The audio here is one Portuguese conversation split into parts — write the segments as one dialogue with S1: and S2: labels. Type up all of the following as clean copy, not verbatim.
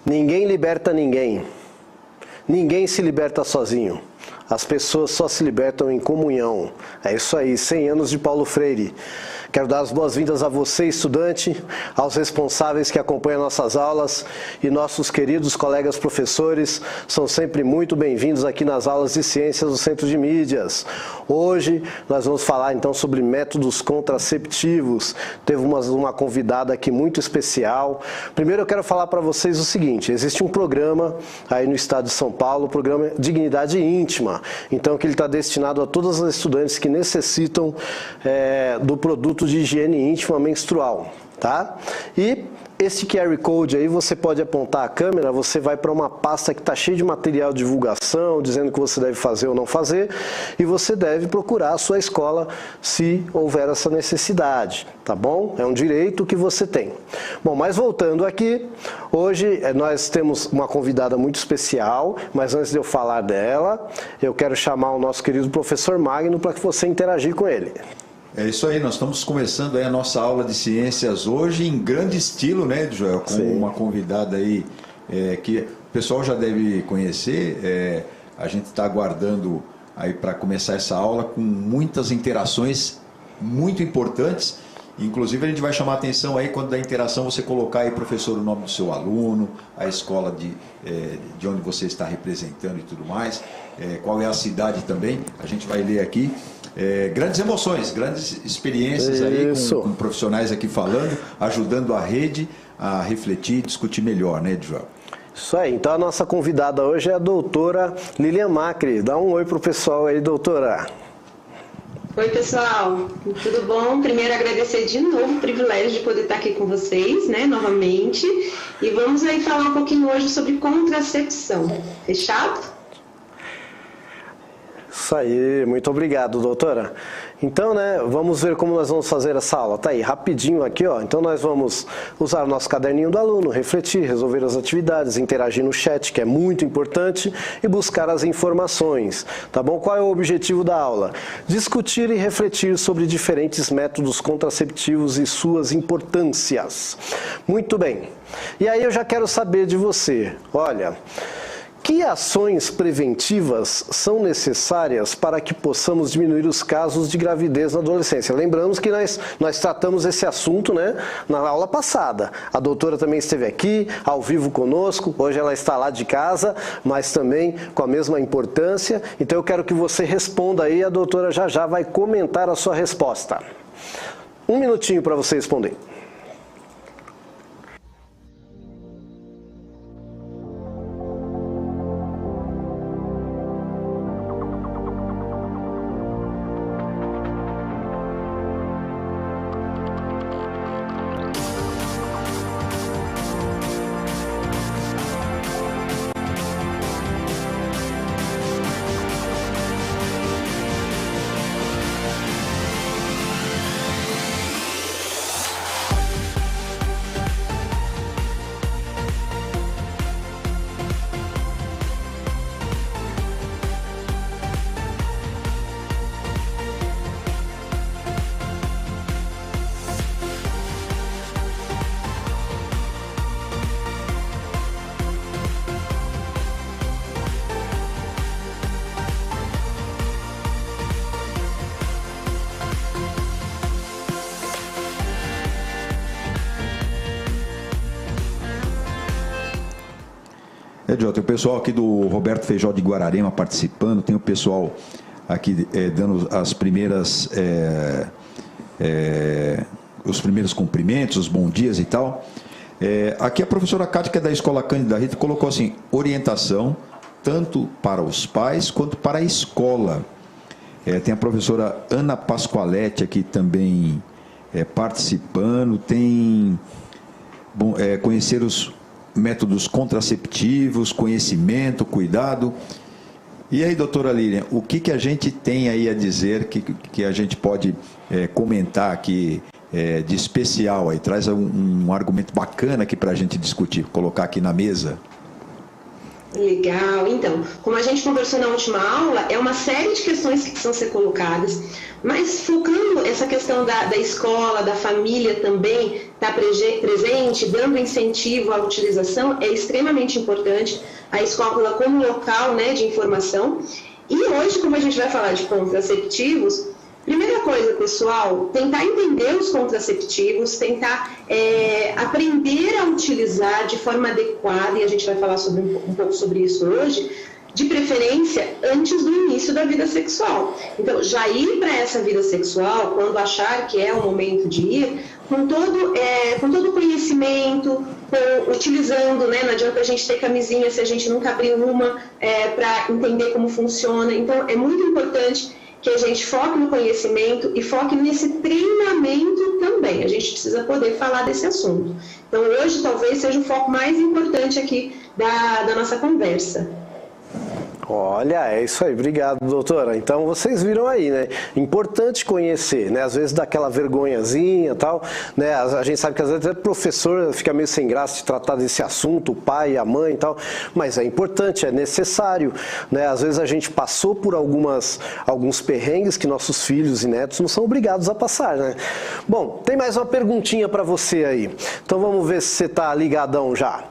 S1: Ninguém liberta ninguém. Ninguém se liberta sozinho. As pessoas só se libertam em comunhão. É isso aí, 100 anos de Paulo Freire. Quero dar as boas-vindas a você, estudante, aos responsáveis que acompanham nossas aulas e nossos queridos colegas professores. São sempre muito bem-vindos aqui nas aulas de ciências do Centro de Mídias. Hoje nós vamos falar então sobre métodos contraceptivos. Teve uma convidada aqui muito especial. Primeiro eu quero falar para vocês o seguinte: existe um programa aí no estado de São Paulo, o programa Dignidade Íntima. Então que ele está destinado a todas as estudantes que necessitam do produto de higiene íntima menstrual, tá? E esse QR Code aí, você pode apontar a câmera, você vai para uma pasta que está cheia de material de divulgação, dizendo o que você deve fazer ou não fazer, e você deve procurar a sua escola se houver essa necessidade, tá bom? É um direito que você tem. Bom, mas voltando aqui, hoje nós temos uma convidada muito especial, mas antes de eu falar dela, eu quero chamar o nosso querido professor Magno para que você interagir com ele.
S2: É isso aí, nós estamos começando aí a nossa aula de ciências hoje em grande estilo, né, Joel? Com
S1: Sim.
S2: uma convidada aí que o pessoal já deve conhecer. A gente está aguardando aí para começar essa aula com muitas interações muito importantes. Inclusive a gente vai chamar a atenção aí quando da interação você colocar aí, professor, o nome do seu aluno, a escola de onde você está representando e tudo mais, qual é a cidade também, a gente vai ler aqui. Grandes emoções, grandes experiências aí com profissionais aqui falando, ajudando a rede a refletir e discutir melhor, né, Joel?
S1: Isso aí, então a nossa convidada hoje é a doutora Lilian Macri. Dá um oi pro pessoal aí, doutora.
S3: Oi, pessoal, tudo bom? Primeiro agradecer de novo o privilégio de poder estar aqui com vocês, né, novamente. E vamos aí falar um pouquinho hoje sobre contracepção. Fechado?
S1: Isso aí, muito obrigado, doutora. Então, né, vamos ver como nós vamos fazer essa aula. Tá aí, rapidinho aqui, ó. Então nós vamos usar o nosso caderninho do aluno, refletir, resolver as atividades, interagir no chat, que é muito importante, e buscar as informações, tá bom? Qual é o objetivo da aula? Discutir e refletir sobre diferentes métodos contraceptivos e suas importâncias. Muito bem. E aí eu já quero saber de você, olha, que ações preventivas são necessárias para que possamos diminuir os casos de gravidez na adolescência? Lembramos que nós tratamos esse assunto, né, na aula passada. A doutora também esteve aqui, ao vivo conosco. Hoje ela está lá de casa, mas também com a mesma importância. Então eu quero que você responda aí, a doutora já vai comentar a sua resposta. Um minutinho para você responder.
S2: Tem o pessoal aqui do Roberto Feijó de Guararema participando, tem o pessoal aqui dando as primeiras, os primeiros cumprimentos, os bons dias e tal. Aqui a professora Cátia, que é da Escola Cândida Rita, colocou assim, orientação tanto para os pais quanto para a escola. Tem a professora Ana Pascoaletti aqui também participando, tem conhecer os métodos contraceptivos, conhecimento, cuidado. E aí, doutora Lilian, o que a gente tem aí a dizer que a gente pode comentar aqui de especial aí? Traz um argumento bacana aqui para a gente discutir, colocar aqui na mesa.
S3: Legal. Então, como a gente conversou na última aula, é uma série de questões que precisam ser colocadas, mas focando essa questão da escola, da família também estar presente, dando incentivo à utilização, é extremamente importante. A escola como local, né, de informação. E hoje, como a gente vai falar de contraceptivos, primeira coisa, pessoal, tentar entender os contraceptivos, tentar aprender a utilizar de forma adequada, e a gente vai falar um pouco sobre isso hoje, de preferência antes do início da vida sexual. Então, já ir para essa vida sexual, quando achar que é o momento de ir, com todo o conhecimento, utilizando, né? Não adianta a gente ter camisinha se a gente nunca abriu uma para entender como funciona. Então, é muito importante que a gente foque no conhecimento e foque nesse treinamento também. A gente precisa poder falar desse assunto. Então, hoje talvez seja o foco mais importante aqui da nossa conversa.
S1: Olha, é isso aí, obrigado, doutora. Então, vocês viram aí, né? Importante conhecer, né? Às vezes dá aquela vergonhazinha e tal, né? A gente sabe que às vezes o professor fica meio sem graça de tratar desse assunto, o pai, a mãe e tal, mas é importante, é necessário, né? Às vezes a gente passou por alguns perrengues que nossos filhos e netos não são obrigados a passar, né? Bom, tem mais uma perguntinha para você aí. Então, vamos ver se você está ligadão já.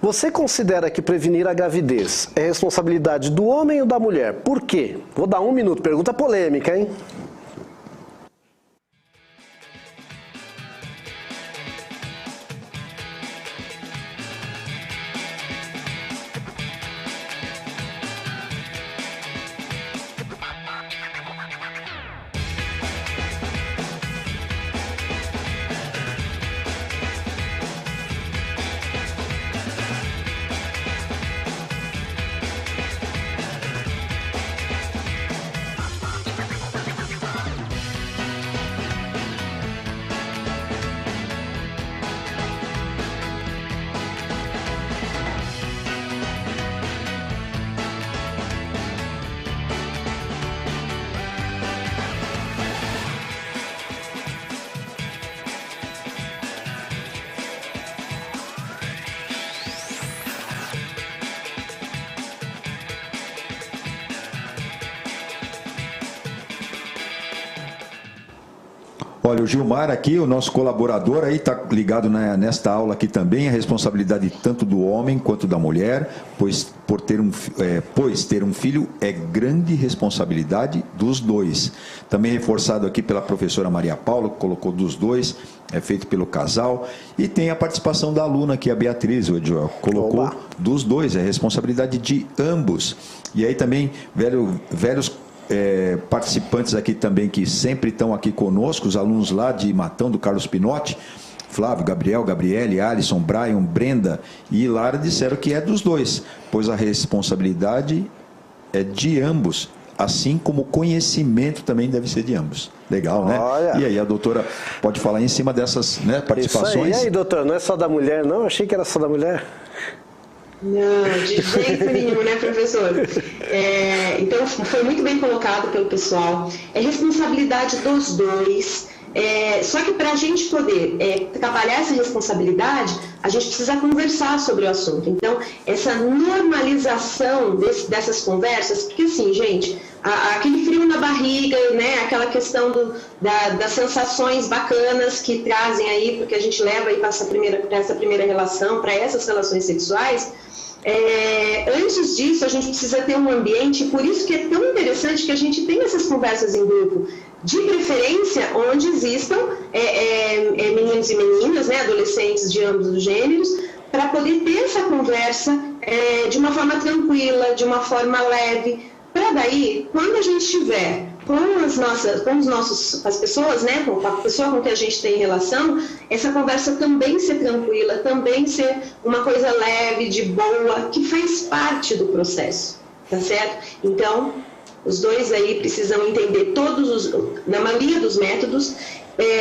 S1: Você considera que prevenir a gravidez é responsabilidade do homem ou da mulher? Por quê? Vou dar 1 minuto. Pergunta polêmica, hein?
S2: Olha, o Gilmar aqui, o nosso colaborador aí, está ligado nesta aula aqui também, a responsabilidade tanto do homem quanto da mulher, pois ter um filho é grande responsabilidade dos dois. Também reforçado aqui pela professora Maria Paula, que colocou dos dois, é feito pelo casal, e tem a participação da aluna aqui, a Beatriz, o Edjoel, colocou dos dois, é responsabilidade de ambos. E aí também, velhos participantes aqui também que sempre estão aqui conosco, os alunos lá de Matão, do Carlos Pinotti, Flávio, Gabriel, Gabriele, Alisson, Brian, Brenda e Lara disseram que é dos dois, pois a responsabilidade é de ambos, assim como o conhecimento também deve ser de ambos. Legal, né?
S1: Olha.
S2: E aí a doutora pode falar em cima dessas, né, participações?
S1: Isso aí. E aí, doutora, não é só da mulher, não? Eu achei que era só da mulher.
S3: Não, de jeito nenhum, né, professor? Então, foi muito bem colocado pelo pessoal. É responsabilidade dos dois. Só que para a gente poder trabalhar essa responsabilidade, a gente precisa conversar sobre o assunto. Então, essa normalização dessas conversas, porque assim, gente, aquele frio na barriga, né, aquela questão das sensações bacanas que trazem aí, porque a gente leva aí para essa primeira relação, para essas relações sexuais, antes disso a gente precisa ter um ambiente, por isso que é tão interessante que a gente tenha essas conversas em grupo, de preferência onde existam meninos e meninas, né, adolescentes de ambos os gêneros, para poder ter essa conversa de uma forma tranquila, de uma forma leve, para daí, quando a gente estiver com as pessoas, né, com a pessoa com que a gente tem relação, essa conversa também ser tranquila, também ser uma coisa leve, de boa, que faz parte do processo, tá certo? Então, os dois aí precisam entender na maioria dos métodos,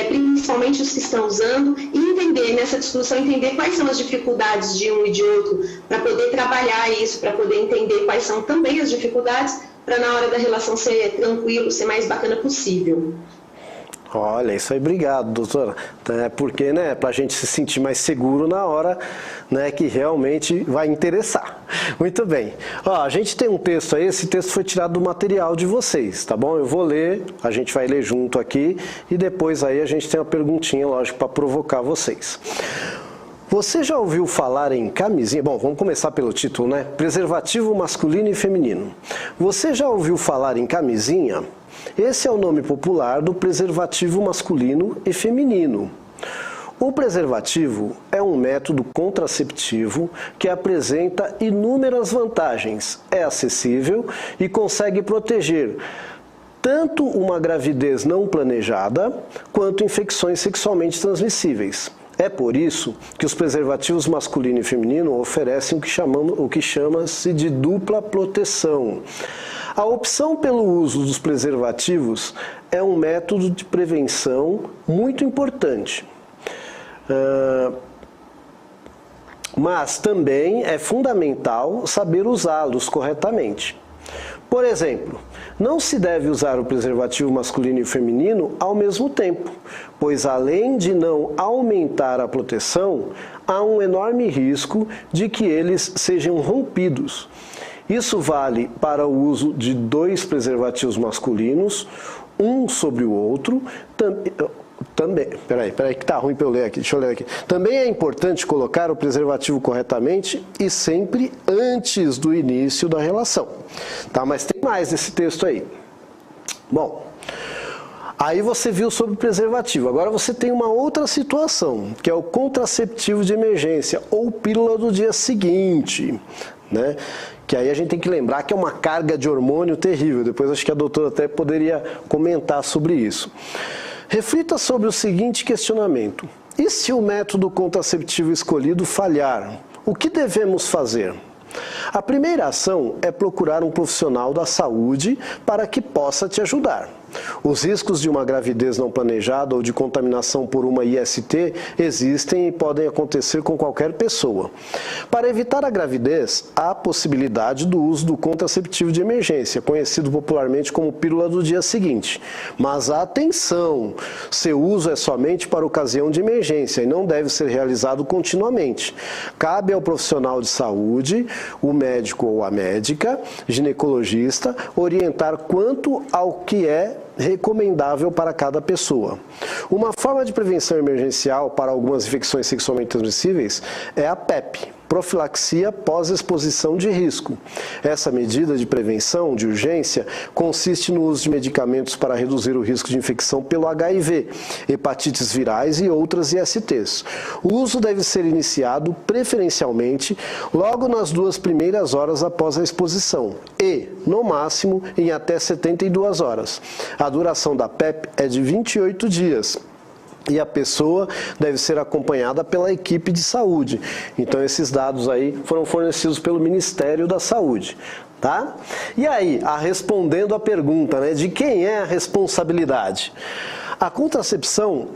S3: principalmente os que estão usando, e entender nessa discussão, entender quais são as dificuldades de um e de outro, para poder trabalhar isso, para poder entender quais são também as dificuldades, para na hora da relação ser tranquilo, ser mais bacana possível.
S1: Olha, isso aí, obrigado, doutora. Porque, né, para a gente se sentir mais seguro na hora, né, que realmente vai interessar. Muito bem. Ó, a gente tem um texto aí, esse texto foi tirado do material de vocês, tá bom? Eu vou ler, a gente vai ler junto aqui e depois aí a gente tem uma perguntinha, lógico, para provocar vocês. Você já ouviu falar em camisinha? Bom, vamos começar pelo título, né? Preservativo masculino e feminino. Você já ouviu falar em camisinha? Esse é o nome popular do preservativo masculino e feminino. O preservativo é um método contraceptivo que apresenta inúmeras vantagens, é acessível e consegue proteger tanto uma gravidez não planejada quanto infecções sexualmente transmissíveis. É por isso que os preservativos masculino e feminino oferecem o que chama-se de dupla proteção. A opção pelo uso dos preservativos é um método de prevenção muito importante. Mas também é fundamental saber usá-los corretamente. Por exemplo, não se deve usar o preservativo masculino e feminino ao mesmo tempo, pois além de não aumentar a proteção, há um enorme risco de que eles sejam rompidos. Isso vale para o uso de 2 preservativos masculinos, um sobre o outro, também, peraí que tá ruim para eu ler aqui, deixa eu ler aqui. Também é importante colocar o preservativo corretamente e sempre antes do início da relação. Tá? Mas tem mais nesse texto aí. Bom, aí você viu sobre o preservativo. Agora você tem uma outra situação, que é o contraceptivo de emergência ou pílula do dia seguinte, né? Que aí a gente tem que lembrar que é uma carga de hormônio terrível. Depois acho que a doutora até poderia comentar sobre isso. Reflita sobre o seguinte questionamento: e se o método contraceptivo escolhido falhar? O que devemos fazer? A primeira ação é procurar um profissional da saúde para que possa te ajudar. Os riscos de uma gravidez não planejada ou de contaminação por uma IST existem e podem acontecer com qualquer pessoa. Para evitar a gravidez, há a possibilidade do uso do contraceptivo de emergência, conhecido popularmente como pílula do dia seguinte. Mas atenção! Seu uso é somente para ocasião de emergência e não deve ser realizado continuamente. Cabe ao profissional de saúde, o médico ou a médica, ginecologista, orientar quanto ao que é recomendável para cada pessoa. Uma forma de prevenção emergencial para algumas infecções sexualmente transmissíveis é a PEP, profilaxia pós-exposição de risco. Essa medida de prevenção de urgência consiste no uso de medicamentos para reduzir o risco de infecção pelo HIV, hepatites virais e outras ISTs. O uso deve ser iniciado preferencialmente logo nas 2 primeiras horas após a exposição e, no máximo, em até 72 horas. A duração da PEP é de 28 dias. E a pessoa deve ser acompanhada pela equipe de saúde. Então esses dados aí foram fornecidos pelo Ministério da Saúde. Tá? E aí, respondendo a pergunta, né, de quem é a responsabilidade? A contracepção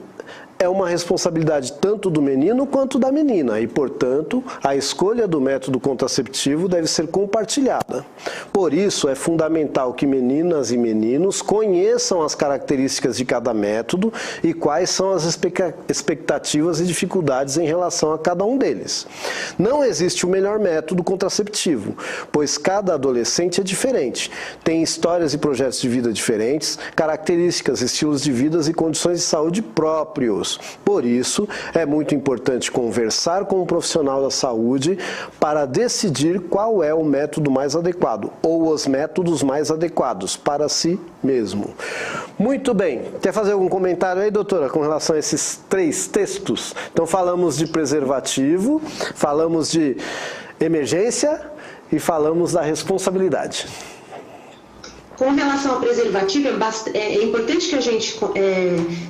S1: é uma responsabilidade tanto do menino quanto da menina e, portanto, a escolha do método contraceptivo deve ser compartilhada. Por isso, é fundamental que meninas e meninos conheçam as características de cada método e quais são as expectativas e dificuldades em relação a cada um deles. Não existe o melhor método contraceptivo, pois cada adolescente é diferente, tem histórias e projetos de vida diferentes, características, estilos de vida e condições de saúde próprios. Por isso, é muito importante conversar com um profissional da saúde para decidir qual é o método mais adequado ou os métodos mais adequados para si mesmo. Muito bem. Quer fazer algum comentário aí, doutora, com relação a esses 3 textos? Então, falamos de preservativo, falamos de emergência e falamos da responsabilidade.
S3: Com relação ao preservativo, é importante que a gente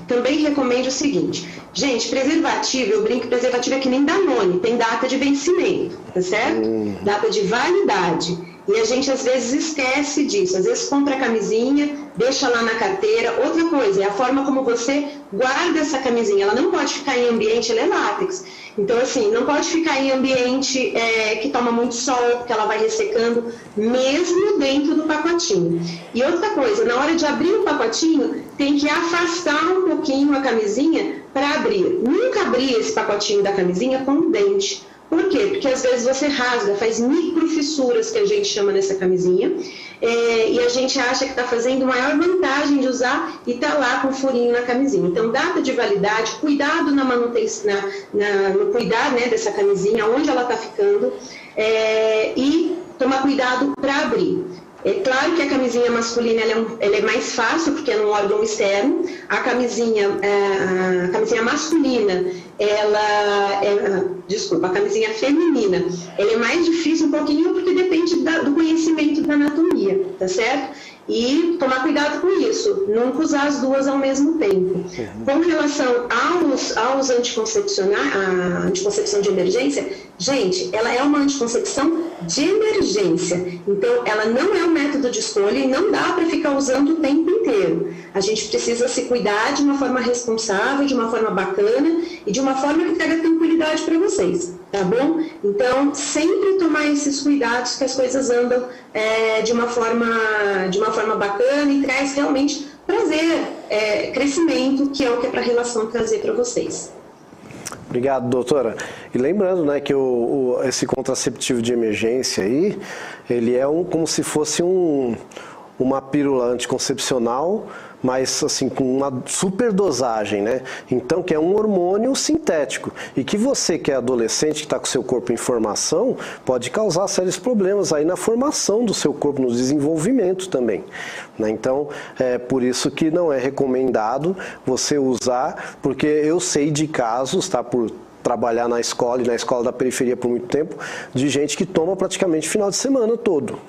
S3: também recomende o seguinte. Gente, preservativo, eu brinco que preservativo é que nem Danone, tem data de vencimento, tá certo? Data de validade. E a gente às vezes esquece disso, às vezes compra a camisinha, deixa lá na carteira. Outra coisa é a forma como você guarda essa camisinha, ela não pode ficar em ambiente, ela é látex. Então, assim, não pode ficar em ambiente que toma muito sol, porque ela vai ressecando, mesmo dentro do pacotinho. E outra coisa, na hora de abrir o pacotinho, tem que afastar um pouquinho a camisinha para abrir. Nunca abrir esse pacotinho da camisinha com o dente. Por quê? Porque às vezes você rasga, faz microfissuras, que a gente chama nessa camisinha, e a gente acha que está fazendo maior vantagem de usar e está lá com um furinho na camisinha. Então, data de validade, cuidado na manutenção, no cuidar, né, dessa camisinha, onde ela está ficando, e tomar cuidado para abrir. É claro que a camisinha masculina ela é mais fácil, porque é num órgão externo. A camisinha masculina, a camisinha feminina, ela é mais difícil um pouquinho, porque depende do conhecimento da anatomia, tá certo? E tomar cuidado com isso, nunca usar as duas ao mesmo tempo. Com relação aos anticoncepcionais, a anticoncepção de emergência, gente, ela é uma anticoncepção de emergência. Então, ela não é um método de escolha e não dá para ficar usando o tempo inteiro. A gente precisa se cuidar de uma forma responsável, de uma forma bacana e de uma forma que traga tranquilidade para vocês, tá bom? Então, sempre tomar esses cuidados, que as coisas andam de uma forma bacana e traz realmente prazer, crescimento, que é o que é para a relação trazer para vocês.
S1: Obrigado, doutora. E lembrando, né, que esse contraceptivo de emergência aí, ele é como se fosse uma pílula anticoncepcional, mas assim, com uma superdosagem, né? Então, que é um hormônio sintético. E que você que é adolescente, que está com o seu corpo em formação, pode causar sérios problemas aí na formação do seu corpo, no desenvolvimento também, né? Então, é por isso que não é recomendado você usar, porque eu sei de casos, tá? Por trabalhar na escola e na escola da periferia por muito tempo, de gente que toma praticamente o final de semana todo.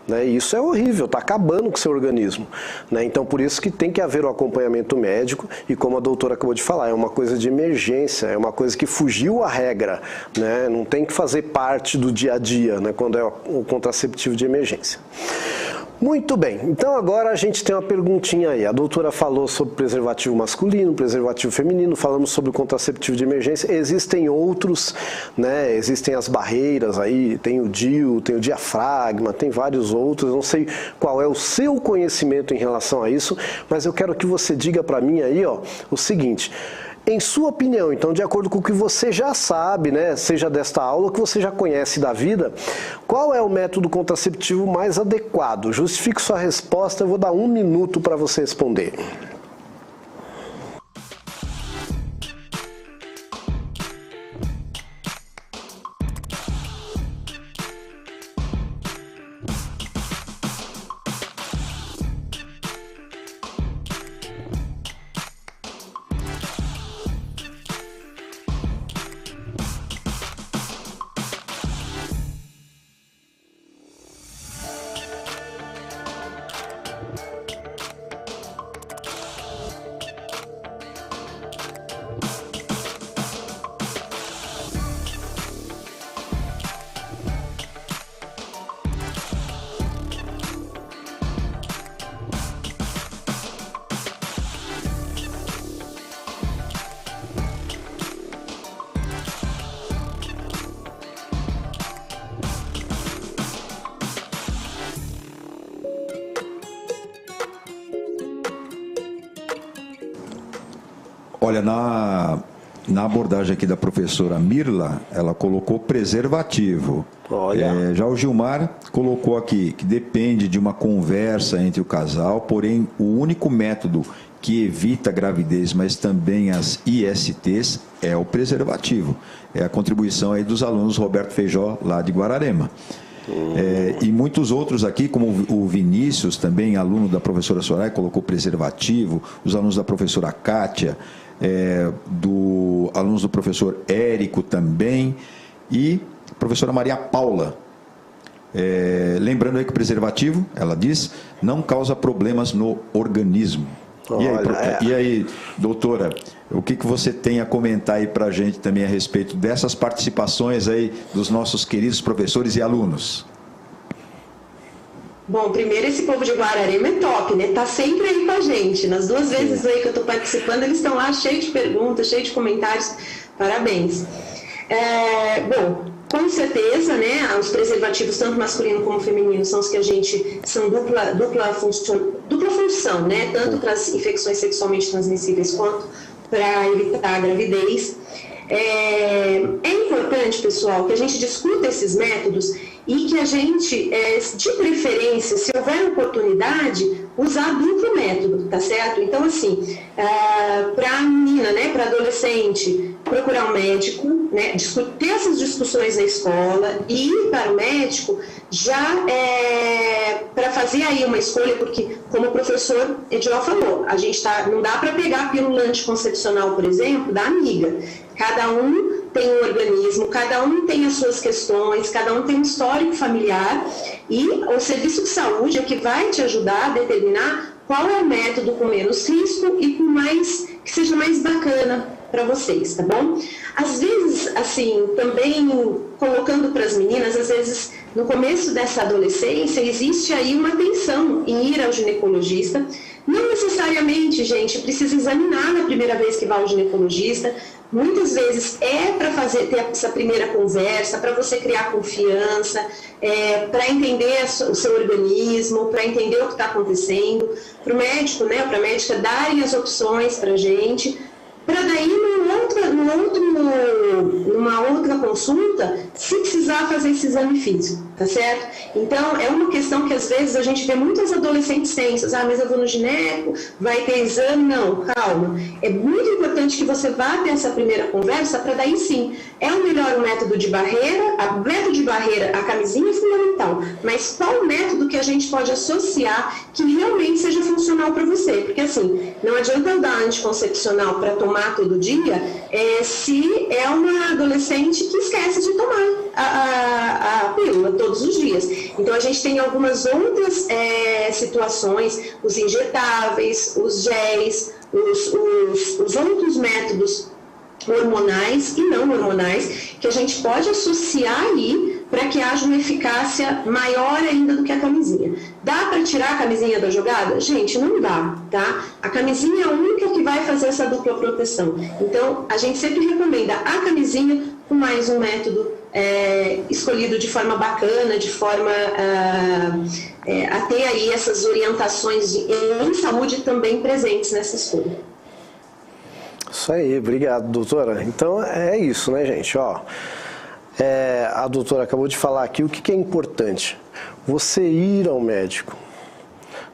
S1: Né? E isso é horrível, está acabando com o seu organismo. Né? Então, por isso que tem que haver o acompanhamento médico e, como a doutora acabou de falar, é uma coisa de emergência, é uma coisa que fugiu à regra. Né? Não tem que fazer parte do dia a dia, né? Quando é o contraceptivo de emergência. Muito bem, então agora a gente tem uma perguntinha aí. A doutora falou sobre preservativo masculino, preservativo feminino, falamos sobre o contraceptivo de emergência. Existem outros, né? Existem as barreiras aí, tem o DIU, tem o diafragma, tem vários outros. Eu não sei qual é o seu conhecimento em relação a isso, mas eu quero que você diga para mim aí, ó, o seguinte. Em sua opinião, então, de acordo com o que você já sabe, né, seja desta aula, que você já conhece da vida, qual é o método contraceptivo mais adequado? Justifique sua resposta, eu vou dar 1 minuto para você responder.
S2: Olha, na abordagem aqui da professora Mirla, ela colocou preservativo.
S1: Olha.
S2: Já o Gilmar colocou aqui que depende de uma conversa entre o casal, porém o único método que evita a gravidez, mas também as ISTs, é o preservativo. É a contribuição aí dos alunos Roberto Feijó, lá de Guararema. E muitos outros aqui, como o Vinícius, também aluno da professora Soraya, colocou preservativo, os alunos da professora Kátia, alunos do professor Érico também, e a professora Maria Paula. Lembrando aí que o preservativo, ela diz, não causa problemas no organismo. E aí, doutora, o que você tem a comentar aí para a gente também a respeito dessas participações aí dos nossos queridos professores e alunos?
S3: Bom, primeiro esse povo de Guararema é top, né? Tá sempre aí com a gente. Nas 2 vezes aí que eu tô participando, eles estão lá cheios de perguntas, cheios de comentários. Parabéns. Bom, com certeza, né? Os preservativos, tanto masculino como feminino, são os que a gente são dupla função, né? Tanto para as infecções sexualmente transmissíveis quanto para evitar a gravidez. É importante, pessoal, que a gente discuta esses métodos e que a gente, de preferência, se houver oportunidade, usar duplo método, tá certo? Então, assim, para a menina, né, para adolescente, procurar um médico, né, ter essas discussões na escola e ir para o médico já para fazer aí uma escolha, porque, como o professor Edival falou, a gente não dá para pegar a pílula anticoncepcional, por exemplo, da amiga. Cada um tem um organismo, cada um tem as suas questões, cada um tem um histórico familiar e o serviço de saúde é que vai te ajudar a determinar qual é o método com menos risco e com que seja mais bacana para vocês, tá bom? Às vezes, assim, também colocando para as meninas, às vezes no começo dessa adolescência existe aí uma tensão em ir ao ginecologista. Não necessariamente, gente, precisa examinar na primeira vez que vai ao ginecologista. Muitas vezes para ter essa primeira conversa, para você criar confiança, para entender o seu organismo, para entender o que está acontecendo, para o médico, né, para a médica darem as opções para a gente, para daí numa outra consulta, se precisar fazer esse exame físico, tá certo? Então, é uma questão que às vezes a gente vê muitas adolescentes tensas, mas eu vou no gineco, vai ter exame, não, calma. É muito importante que você vá ter essa primeira conversa, para daí sim, é o melhor método de barreira, a camisinha é fundamental, mas qual o método que a gente pode associar que realmente seja funcional para você? Porque assim, não adianta eu dar anticoncepcional para tomar todo dia, se é uma adolescente que esquece de tomar a pílula todos os dias. Então a gente tem algumas outras situações, os injetáveis, os géis, os outros métodos hormonais e não hormonais que a gente pode associar aí para que haja uma eficácia maior ainda do que a camisinha. Dá para tirar a camisinha da jogada? Gente, não dá, tá? A camisinha é a única que vai fazer essa dupla proteção. Então, a gente sempre recomenda a camisinha com mais um método escolhido de forma bacana, de forma a ter aí essas orientações em saúde também presentes nessa escolha.
S1: Isso aí, obrigado, doutora. Então é isso, né, gente? Ó, a doutora acabou de falar aqui o que é importante. Você ir ao médico,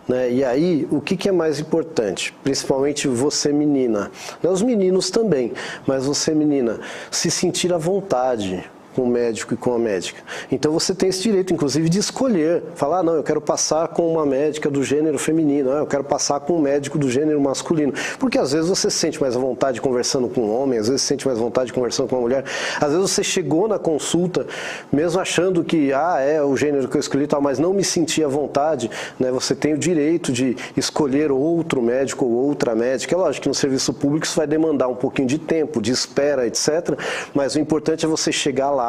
S1: né? E aí, o que é mais importante? Principalmente você, menina. Os meninos também, mas você, menina, se sentir à vontade com o médico e com a médica. Então você tem esse direito, inclusive, de escolher. Falar, não, eu quero passar com uma médica do gênero feminino, eu quero passar com um médico do gênero masculino. Porque às vezes você se sente mais à vontade conversando com um homem, às vezes se sente mais à vontade conversando com uma mulher. Às vezes você chegou na consulta, mesmo achando que, é o gênero que eu escolhi, tal, mas não me senti à vontade, né? Você tem o direito de escolher outro médico ou outra médica. É lógico que no serviço público isso vai demandar um pouquinho de tempo, de espera, etc. Mas o importante é você chegar lá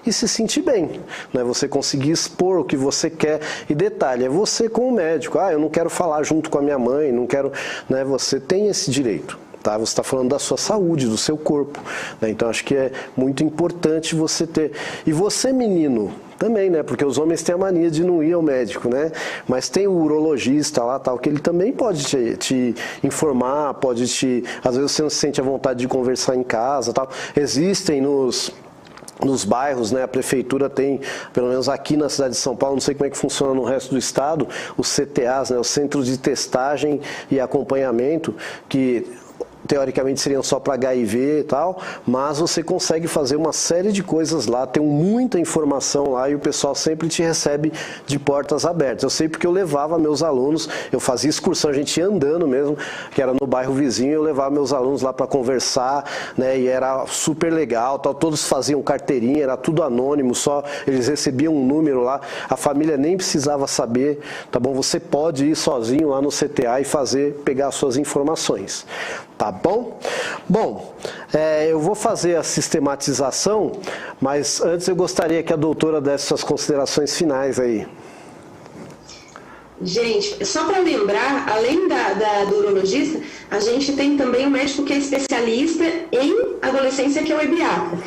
S1: e se sentir bem, né? Você conseguir expor o que você quer. E detalhe, é você com o médico. Eu não quero falar junto com a minha mãe, não quero, né? Você tem esse direito. Tá? Você está falando da sua saúde, do seu corpo, né? Então acho que é muito importante você ter. E você, menino, também, né? Porque os homens têm a mania de não ir ao médico, né? Mas tem o urologista lá, tal, que ele também pode te informar, às vezes você não se sente à vontade de conversar em casa, tal. Existem nos bairros, né, a prefeitura tem, pelo menos aqui na cidade de São Paulo, não sei como é que funciona no resto do estado, os CTAs, né, os Centros de Testagem e Acompanhamento, que teoricamente seriam só para HIV e tal, mas você consegue fazer uma série de coisas lá, tem muita informação lá e o pessoal sempre te recebe de portas abertas. Eu sei porque eu levava meus alunos, eu fazia excursão, a gente ia andando mesmo, que era no bairro vizinho, eu levava meus alunos lá para conversar, né, e era super legal, tal, todos faziam carteirinha, era tudo anônimo, só eles recebiam um número lá, a família nem precisava saber, tá bom? Você pode ir sozinho lá no CTA e pegar as suas informações. Tá bom? Bom, eu vou fazer a sistematização, mas antes eu gostaria que a doutora desse suas considerações finais aí.
S3: Gente, só para lembrar, além do urologista, a gente tem também um médico que é especialista em adolescência, que é o EBIATA.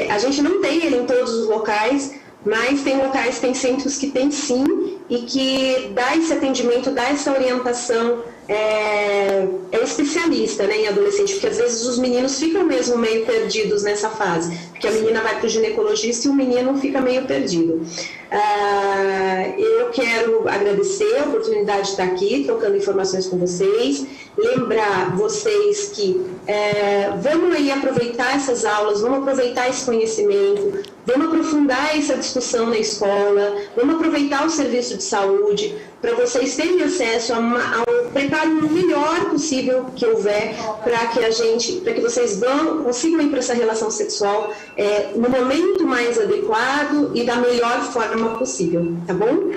S3: A gente não tem ele em todos os locais, mas tem locais, tem centros que tem sim, e que dá esse atendimento, dá essa orientação, é especialista, né, em adolescente, porque às vezes os meninos ficam mesmo meio perdidos nessa fase, porque a menina vai para o ginecologista e o menino fica meio perdido. Eu quero agradecer a oportunidade de estar aqui, trocando informações com vocês, lembrar vocês que vamos aí aproveitar essas aulas, vamos aproveitar esse conhecimento, vamos aprofundar essa discussão na escola, vamos aproveitar o serviço de saúde para vocês terem acesso ao preparo melhor possível que houver para que vocês consigam ir para essa relação sexual no momento mais adequado e da melhor forma possível, tá bom?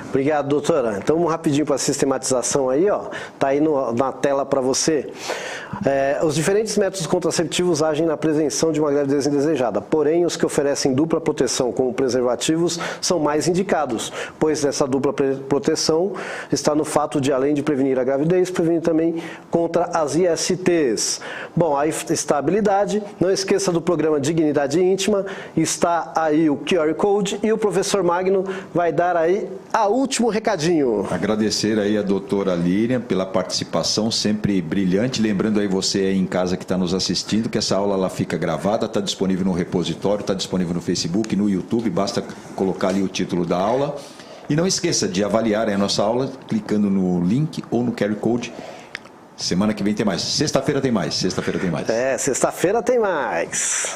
S1: Obrigado, doutora. Então, vamos rapidinho para a sistematização aí, ó. Tá aí na tela para você. Os diferentes métodos contraceptivos agem na prevenção de uma gravidez indesejada, porém, os que oferecem dupla proteção, como preservativos, são mais indicados, pois essa dupla proteção está no fato de, além de prevenir a gravidez, prevenir também contra as ISTs. Bom, aí está a habilidade. Não esqueça do programa Dignidade Íntima, está aí o QR Code e o professor Magno vai dar aí a último recadinho.
S2: Agradecer aí a doutora Líria pela participação, sempre brilhante. Lembrando aí você aí em casa que está nos assistindo, que essa aula ela fica gravada, está disponível no repositório, está disponível no Facebook, no YouTube, basta colocar ali o título da aula. E não esqueça de avaliar a nossa aula clicando no link ou no QR Code. Semana que vem tem mais. Sexta-feira tem mais. Sexta-feira tem mais.
S1: Sexta-feira tem mais.